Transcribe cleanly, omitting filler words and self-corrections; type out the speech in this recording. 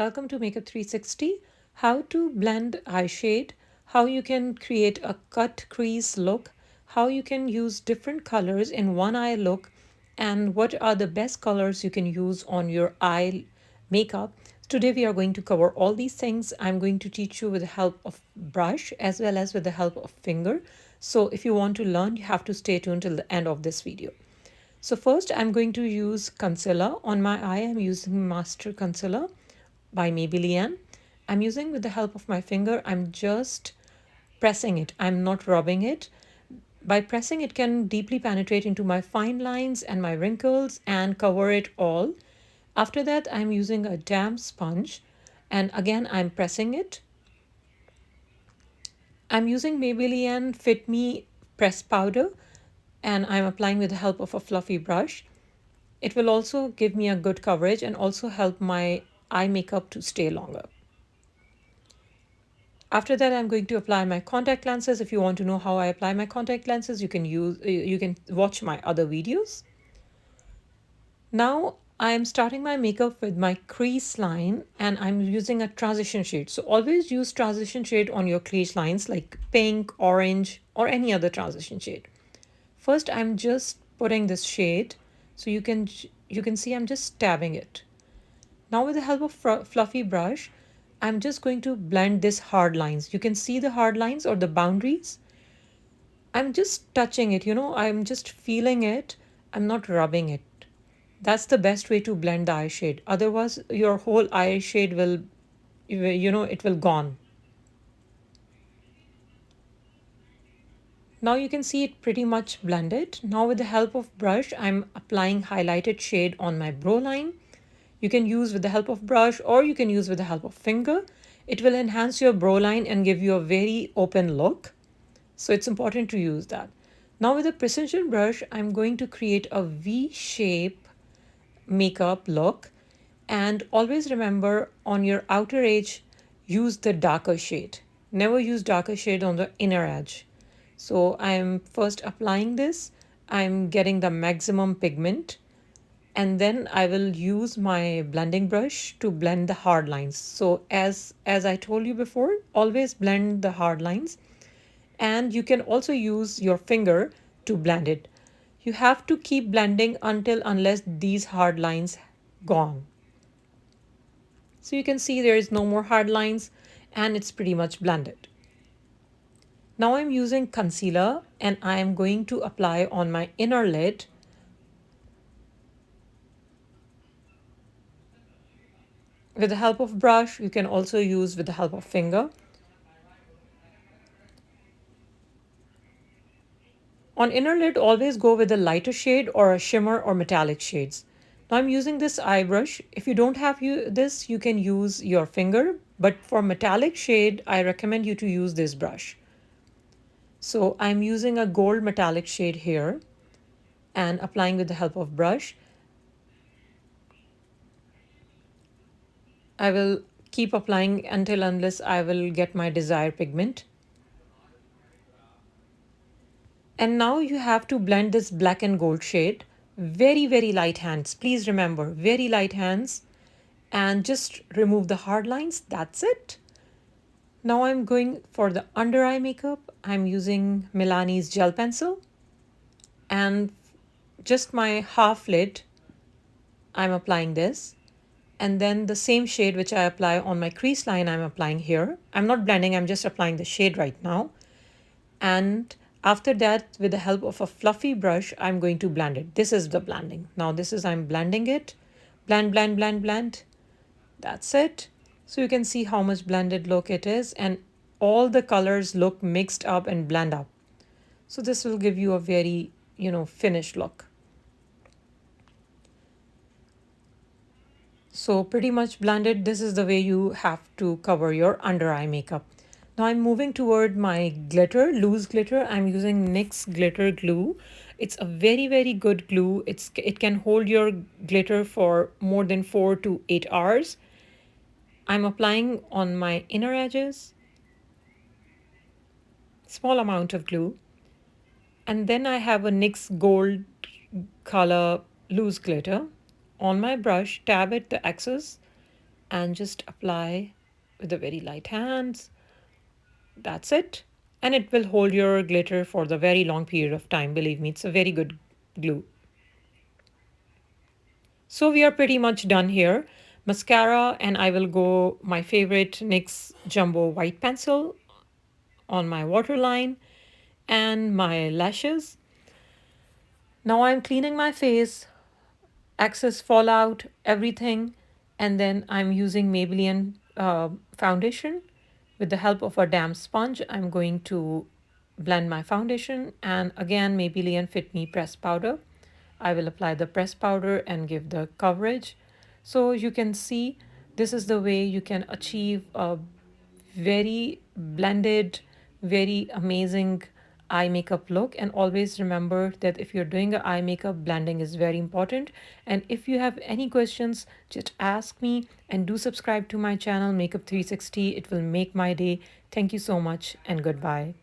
Welcome to Makeup 360. How to blend eye shade, how you can create a cut crease look, how you can use different colors in one eye look, and what are the best colors you can use on your eye makeup. Today we are going to cover all these things. I'm going to teach you with the help of brush as well as with the help of finger. So if you want to learn, you have to stay tuned till the end of this video. So first I'm going to use concealer on my eye. I'm using Master Concealer by Maybelline. I'm using with the help of my finger. I'm just pressing it. I'm not rubbing it. By pressing, it can deeply penetrate into my fine lines and my wrinkles and cover it all. After that, I'm using a damp sponge and again I'm pressing it. I'm using Maybelline Fit Me Press Powder and I'm applying with the help of a fluffy brush. It will also give me a good coverage and also help my eye makeup to stay longer. After that, I'm going to apply my contact lenses. If you want to know how I apply my contact lenses, you can watch my other videos. Now I'm starting my makeup with my crease line and I'm using a transition shade. So always use transition shade on your crease lines like pink, orange, or any other transition shade. First, I'm just putting this shade so you can see I'm just tabbing it. Now with the help of fluffy brush, I'm just going to blend these hard lines. You can see the hard lines or the boundaries. I'm just touching it, I'm just feeling it. I'm not rubbing it. That's the best way to blend the eye shade. Otherwise, your whole eye shade will, it will gone. Now you can see it pretty much blended. Now with the help of brush, I'm applying highlighted shade on my brow line. You can use with the help of brush or you can use with the help of finger. It will enhance your brow line and give you a very open look. So it's important to use that. Now with a precision brush, I'm going to create a V-shape makeup look. And always remember on your outer edge, use the darker shade. Never use darker shade on the inner edge. So I'm first applying this. I'm getting the maximum pigment. And then I will use my blending brush to blend the hard lines. So as I told you before, always blend the hard lines. And you can also use your finger to blend it. You have to keep blending unless these hard lines gone. So you can see there is no more hard lines and it's pretty much blended. Now I'm using concealer and I am going to apply on my inner lid. With the help of brush, you can also use with the help of finger. On inner lid, always go with a lighter shade or a shimmer or metallic shades. Now I'm using this eye brush. If you don't have this, you can use your finger. But for metallic shade, I recommend you to use this brush. So I'm using a gold metallic shade here and applying with the help of brush. I will keep applying unless I will get my desired pigment. And now you have to blend this black and gold shade. Very, very light hands. Please remember, very light hands. And just remove the hard lines. That's it. Now I'm going for the under eye makeup. I'm using Milani's gel pencil. And just my half lid, I'm applying this. And then the same shade which I apply on my crease line, I'm applying here. I'm not blending, I'm just applying the shade right now. And after that, with the help of a fluffy brush, I'm going to blend it. This is the blending. Now I'm blending it. Blend, blend, blend, blend. That's it. So you can see how much blended look it is and all the colors look mixed up and blend up. So this will give you a very, finished look. So pretty much blended. This is the way you have to cover your under eye makeup. Now I'm moving toward my glitter, loose glitter. I'm using NYX Glitter Glue. It's a very, very good glue. It can hold your glitter for more than 4 to 8 hours. I'm applying on my inner edges, small amount of glue. And then I have a NYX Gold color loose glitter. On my brush, tab it, the excess, and just apply with the very light hands. That's it. And it will hold your glitter for the very long period of time. Believe me, it's a very good glue. So we are pretty much done here. Mascara, and I will go my favorite NYX Jumbo White Pencil on my waterline and my lashes. Now I'm cleaning my face, excess fallout, everything, and then I'm using Maybelline foundation. With the help of a damp sponge, I'm going to blend my foundation, and again Maybelline Fit Me press powder. I will apply the press powder and give the coverage. So you can see this is the way you can achieve a very blended, very amazing eye makeup look. And always remember that if you're doing a eye makeup, blending is very important. And if you have any questions, just ask me, and do subscribe to my channel Makeup 360. It will make my day. Thank you so much and goodbye.